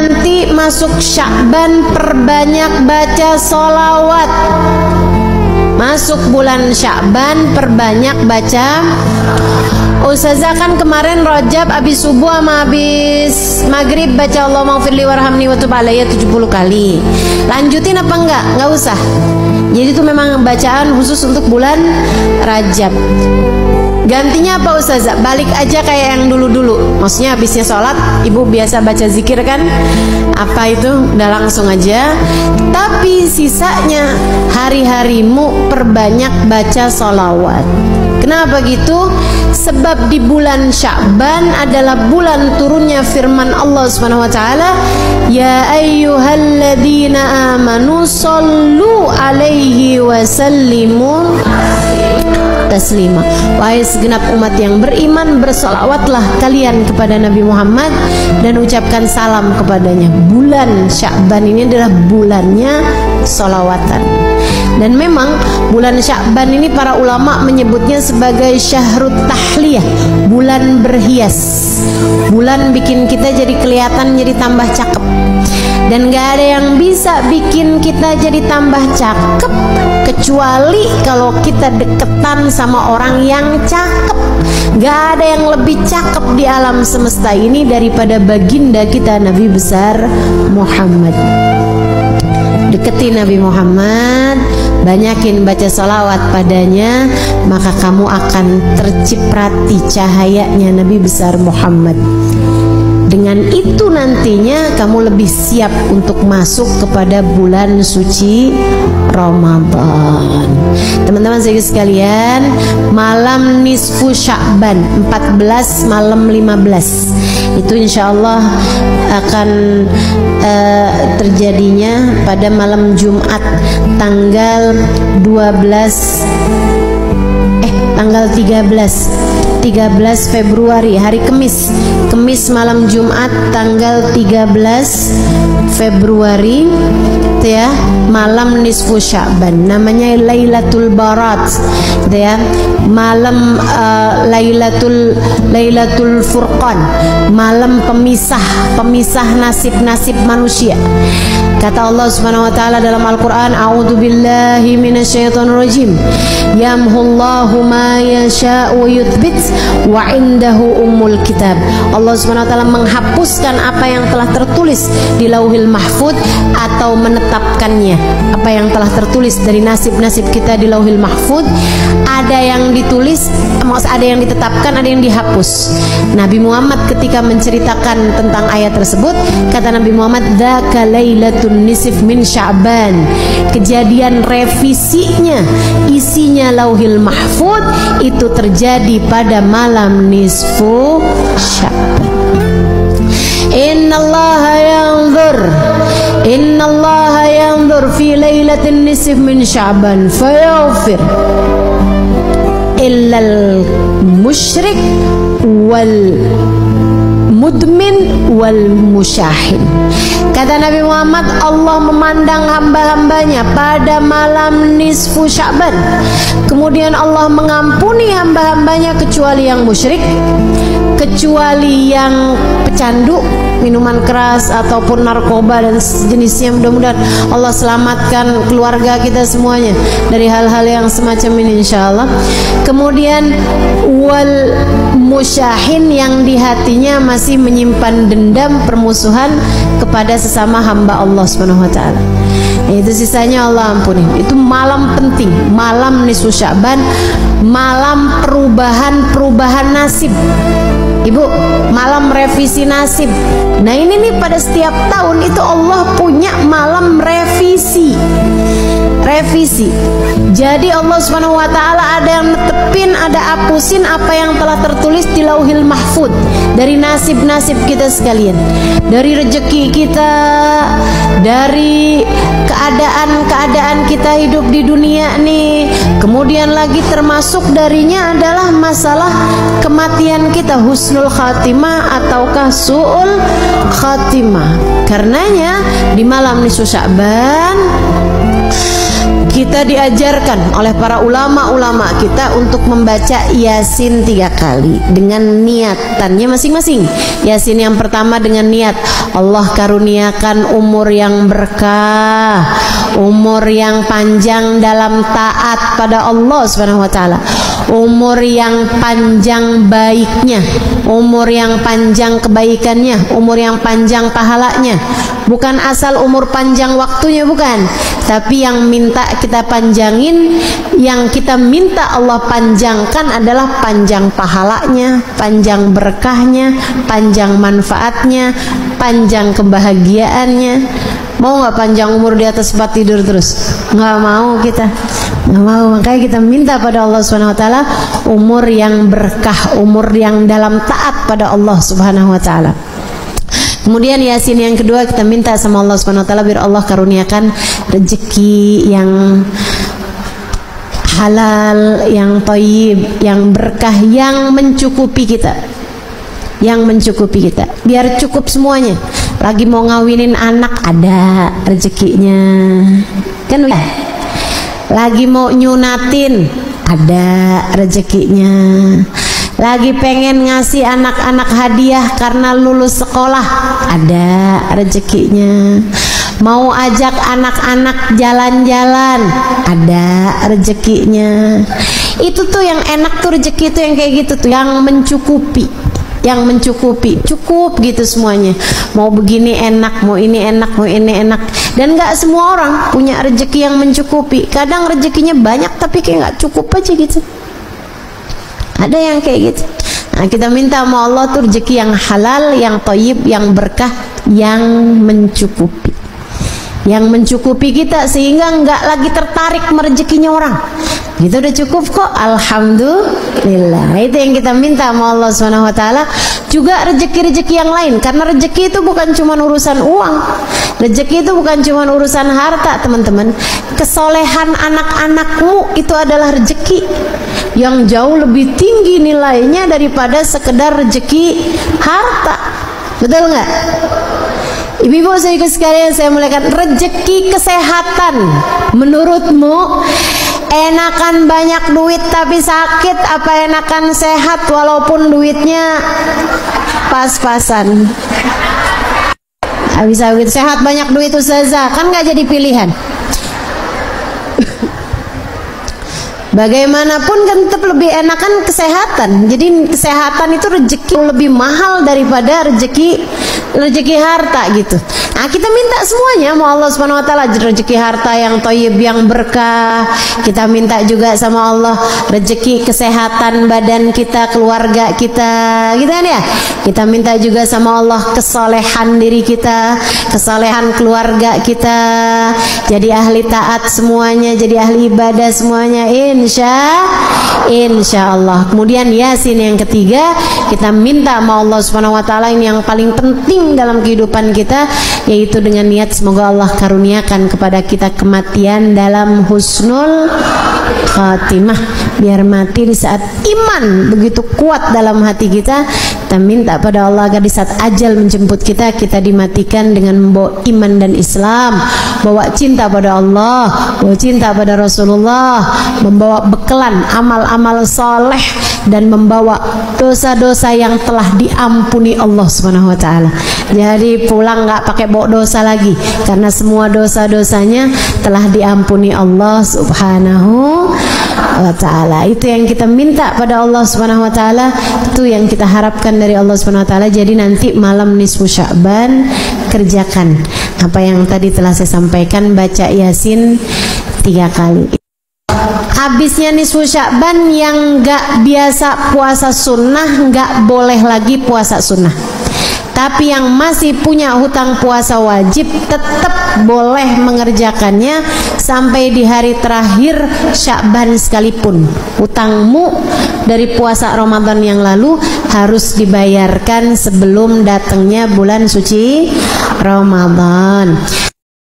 nanti masuk Sya'ban perbanyak baca sholawat. Masuk bulan Sya'ban perbanyak baca. Ustazah kan kemarin Rajab habis subuh sama habis maghrib baca Allahumma firli warhamni wa tub alayya 70 kali. Lanjutin apa enggak? Enggak usah. Jadi itu memang bacaan khusus untuk bulan Rajab. Gantinya apa Ustazah? Balik aja kayak yang dulu-dulu. Maksudnya habisnya sholat ibu biasa baca zikir kan? Apa itu? Udah langsung aja. Tapi sisanya hari-harimu perbanyak baca sholawat. Kenapa gitu? Sebab di bulan Sya'ban adalah bulan turunnya firman Allah Subhanahu wa taala, ya ayyuhalladzina amanu shallu alaihi wa sallimu taslima. Wahai segenap umat yang beriman, bersolawatlah kalian kepada Nabi Muhammad dan ucapkan salam kepadanya. Bulan Sya'ban ini adalah bulannya solawatan. Dan memang bulan Sya'ban ini para ulama menyebutnya sebagai syahrut tahliyah, bulan berhias. Bulan bikin kita jadi kelihatan, jadi tambah cakep. Dan gak ada yang bisa bikin kita jadi tambah cakep kecuali kalau kita deketan sama orang yang cakep. Gak ada yang lebih cakep di alam semesta ini daripada baginda kita Nabi besar Muhammad. Deketi Nabi Muhammad, banyakin baca salawat padanya, maka kamu akan terciprati cahayanya Nabi besar Muhammad. Dengan itu nantinya kamu lebih siap untuk masuk kepada bulan suci Ramadan. Teman-teman sekalian, malam nisfu Sya'ban 14 malam 15 itu insya Allah akan terjadinya pada malam Jumat tanggal 13 Februari, hari Kamis malam Jumat tanggal 13 Februari gitu ya, malam nisfu Sya'ban, namanya Lailatul Barat gitu ya, malam Lailatul Furqan, malam pemisah nasib-nasib manusia. Kata Allah Subhanahu wa taala dalam Al-Qur'an, a'udzubillahi minasyaitonirrajim, yamhullahu ma yasha'u yuthbit wa indahu ummul kitab. Allah Subhanahu wa taala menghapuskan apa yang telah tertulis di Lauhil Mahfuz atau menetapkannya. Apa yang telah tertulis dari nasib-nasib kita di Lauhil Mahfuz, ada yang ditulis, ada yang ditetapkan, ada yang dihapus. Nabi Muhammad ketika menceritakan tentang ayat tersebut, kata Nabi Muhammad, dzaka lailatun nisf min Sya'ban. Kejadian revisinya, isinya Lauhil Mahfuz itu terjadi pada malam nisfu Sya'ban. Innallaha yanzur fi lailatin nisf min Sya'ban fayaghfir illal musyrik wal mudmin wal musyahin. Kata Nabi Muhammad, Allah memandang hamba-hambanya pada malam nisfu Sya'ban. Kemudian Allah mengampuni hamba-hambanya kecuali yang musyrik, kecuali yang pecandu, minuman keras ataupun narkoba dan sejenisnya. Mudah-mudahan Allah selamatkan keluarga kita semuanya dari hal-hal yang semacam ini insyaallah. Kemudian wal musyahin, yang di hatinya masih menyimpan dendam, permusuhan kepada sesama hamba Allah Subhanahu wa taala. Itu sisanya Allah ampuni. Itu malam penting, malam nisfu Sya'ban, malam perubahan nasib. Ibu, malam revisi nasib. Nah ini nih pada setiap tahun itu Allah punya malam revisi. Jadi Allah Subhanahu wa taala ada yang netepin, ada hapusin apa yang telah tertulis di Lauhil Mahfuz dari nasib-nasib kita sekalian, dari rezeki kita, dari keadaan kita hidup di dunia nih. Kemudian lagi termasuk darinya adalah masalah kematian kita, husnul khatimah ataukah su'ul khatimah. Karenanya di malam nisfu Sya'ban kita diajarkan oleh para ulama-ulama kita untuk membaca Yasin 3 kali dengan niatannya masing-masing. Yasin yang pertama dengan niat Allah karuniakan umur yang berkah, umur yang panjang dalam taat pada Allah Subhanahu wa taala, umur yang panjang baiknya, umur yang panjang kebaikannya, umur yang panjang pahalanya. Bukan asal umur panjang waktunya, bukan, tapi yang minta kita panjangin, yang kita minta Allah panjangkan adalah panjang pahalanya, panjang berkahnya, panjang manfaatnya, panjang kebahagiaannya. Mau nggak panjang umur di atas tempat tidur terus? Nggak mau kita, nggak mau. Makanya kita minta pada Allah Subhanahu Wa Taala umur yang berkah, umur yang dalam taat pada Allah Subhanahu Wa Taala. Kemudian Yasin yang kedua kita minta sama Allah Subhanahu Wa Taala biar Allah karuniakan rezeki yang halal, yang thayyib, yang berkah, yang mencukupi kita, yang mencukupi kita, biar cukup semuanya. Lagi mau ngawinin anak ada rezekinya, kan ya? Lagi mau nyunatin ada rezekinya. Lagi pengen ngasih anak-anak hadiah karena lulus sekolah ada rezekinya. Mau ajak anak-anak jalan-jalan ada rezekinya. Itu tuh yang enak tuh, rezeki tuh yang kayak gitu tuh, yang mencukupi, yang mencukupi, cukup gitu semuanya. Mau begini enak, mau ini enak, mau ini enak. Dan nggak semua orang punya rezeki yang mencukupi. Kadang rezekinya banyak tapi kayak nggak cukup aja gitu. Ada yang kayak gitu. Nah, kita minta sama Allah tuh rezeki yang halal, yang thayyib, yang berkah, yang mencukupi, yang mencukupi kita sehingga nggak lagi tertarik merezekinya orang. Gitu udah cukup kok, alhamdulillah. Itu yang kita minta sama Allah Subhanahu Wa Taala. Juga rezeki-rezeki yang lain, karena rezeki itu bukan cuma urusan uang, rezeki itu bukan cuma urusan harta, teman-teman. Kesolehan anak-anakmu itu adalah rezeki yang jauh lebih tinggi nilainya daripada sekedar rezeki harta. Betul nggak? Ibu-ibu sekalian saya muliakan, rezeki kesehatan menurutmu enakan banyak duit tapi sakit, apa enakan sehat walaupun duitnya pas-pasan? Bisa begitu, sehat banyak duit ustazah, kan nggak jadi pilihan. Bagaimanapun kan tetap lebih enakan kesehatan. Jadi kesehatan itu rezeki lebih mahal daripada rezeki harta gitu. Nah, kita minta semuanya mau Allah Subhanahu Wa Taala rezeki harta yang thayyib, yang berkah. Kita minta juga sama Allah rezeki kesehatan badan kita, keluarga kita, gitu kan ya. Kita minta juga sama Allah kesolehan diri kita, kesolehan keluarga kita, jadi ahli taat semuanya, jadi ahli ibadah semuanya, insya Allah. Kemudian Yasin yang ketiga kita minta sama Allah Subhanahu Wa Taala ini yang paling penting dalam kehidupan kita, yaitu dengan niat semoga Allah karuniakan kepada kita kematian dalam husnul khatimah, biar mati di saat iman begitu kuat dalam hati kita. Kita minta pada Allah agar di saat ajal menjemput kita, kita dimatikan dengan membawa iman dan Islam, bawa cinta pada Allah, bawa cinta pada Rasulullah, membawa bekelan amal-amal soleh, dan membawa dosa-dosa yang telah diampuni Allah Subhanahu Wa Taala. Jadi pulang nggak pakai bawa dosa lagi, karena semua dosa-dosanya telah diampuni Allah Subhanahu Wa Taala. Itu yang kita minta pada Allah Subhanahu Wa Taala, itu yang kita harapkan dari Allah Subhanahu Wa Taala. Jadi nanti malam nisfu Sya'ban kerjakan apa yang tadi telah saya sampaikan, baca Yasin 3 kali. Habisnya nisfu Sya'ban yang nggak biasa puasa sunnah nggak boleh lagi puasa sunnah. Tapi yang masih punya hutang puasa wajib tetap boleh mengerjakannya sampai di hari terakhir Sya'ban sekalipun. Hutangmu dari puasa Ramadan yang lalu harus dibayarkan sebelum datangnya bulan suci Ramadan.